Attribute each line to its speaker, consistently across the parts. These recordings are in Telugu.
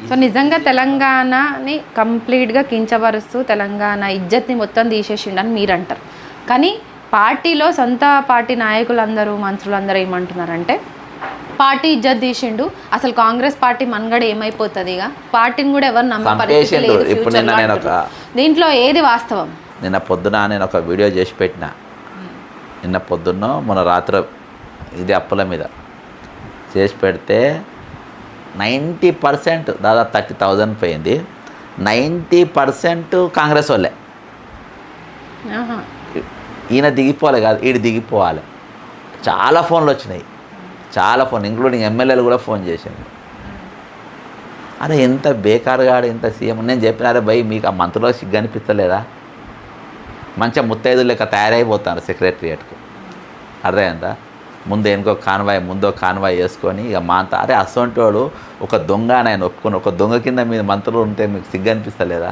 Speaker 1: సో నిజంగా తెలంగాణని కంప్లీట్గా కించపరుస్తూ తెలంగాణ ఇజ్జత్ని మొత్తం తీసేసిండని మీరు అంటారు. కానీ పార్టీలో సొంత పార్టీ నాయకులందరూ మంత్రులందరూ ఏమంటున్నారంటే పార్టీ ఇజ్జత్ తీసిండు, అసలు కాంగ్రెస్ పార్టీ మనుగడ ఏమైపోతుంది, ఇక పార్టీని కూడా ఎవరు నమ్మే పరిస్థితి లేదు ఫ్యూచర్లో అంటున్నారు. దీంట్లో ఏది వాస్తవం?
Speaker 2: నిన్న పొద్దున నేను ఒక వీడియో చేసి పెట్టిన, నిన్న పొద్దున్న మొన్న రాత్రి ఇది అప్పుల మీద చేసి పెడితే 90% దాదాపు 30,000 పోయింది. 90% కాంగ్రెస్ వాళ్ళే. ఈయన దిగిపోవాలి కాదు, ఈడు దిగిపోవాలి. చాలా ఫోన్లు వచ్చినాయి, చాలా ఫోన్, ఇంక్లూడింగ్ ఎమ్మెల్యేలు కూడా ఫోన్ చేసింది. అరే ఎంత బేకారుగాడు, ఎంత సీఎం. నేను చెప్పిన, అరే భయ్ మీకు ఆ మంత్రులకు సిగ్గు అనిపిస్తలేదా? మంచిగా ముత్తైదులు లెక్క తయారైపోతాను సెక్రటరియట్కు. అర్థమైందా? ముందో కాన్వాయ్ వేసుకొని ఇక మాంత. అరే అసొంటి వాడు ఒక దొంగ అని ఆయన ఒప్పుకుని, ఒక దొంగ కింద మీద మంత్రులు ఉంటే మీకు సిగ్గు అనిపిస్తలేదా?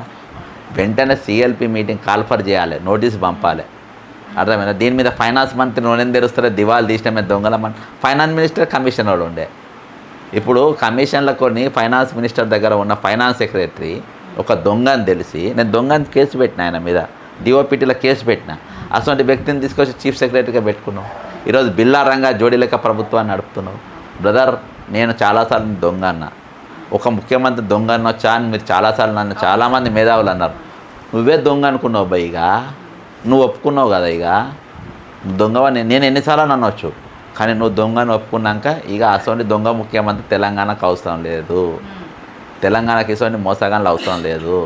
Speaker 2: వెంటనే సిఎల్పి మీటింగ్ కాల్ఫర్ చేయాలి, నోటీస్ పంపాలి. అర్థమైందా? దీని మీద ఫైనాన్స్ మంత్రి నోనేం తెరుస్తారో దివాళి తీసిన మీద దొంగల ఫైనాన్స్ మినిస్టర్ కమిషనర్ ఉండే. ఇప్పుడు కమిషన్ల కొన్ని ఫైనాన్స్ మినిస్టర్ దగ్గర ఉన్న ఫైనాన్స్ సెక్రటరీ ఒక దొంగ అని తెలిసి, నేను దొంగని కేసు పెట్టిన, ఆయన మీద డిఓపిటీలో కేసు పెట్టిన. అటువంటి వ్యక్తిని తీసుకొచ్చి చీఫ్ సెక్రటరీగా పెట్టుకున్నాం. ఈరోజు బిల్లారంగా జోడీ లెక్క ప్రభుత్వాన్ని నడుపుతున్నావు. బ్రదర్, నేను చాలాసార్లు దొంగ అన్నా, ఒక ముఖ్యమంత్రి దొంగ అనొచ్చా అని మీరు చాలాసార్లు నన్ను చాలామంది మేధావులు అన్నారు. నువ్వే దొంగ అనుకున్నావు బా, ఇక నువ్వు ఒప్పుకున్నావు కదా, ఇక దొంగవని నేను ఎన్నిసార్లు అనొచ్చు, కానీ నువ్వు దొంగని ఒప్పుకున్నాక ఇక అటువంటి దొంగ ముఖ్యమంత్రి తెలంగాణకు అవసరం లేదు, తెలంగాణకి ఇటువంటి మోసగాళ్ళు అవసరం లేదు.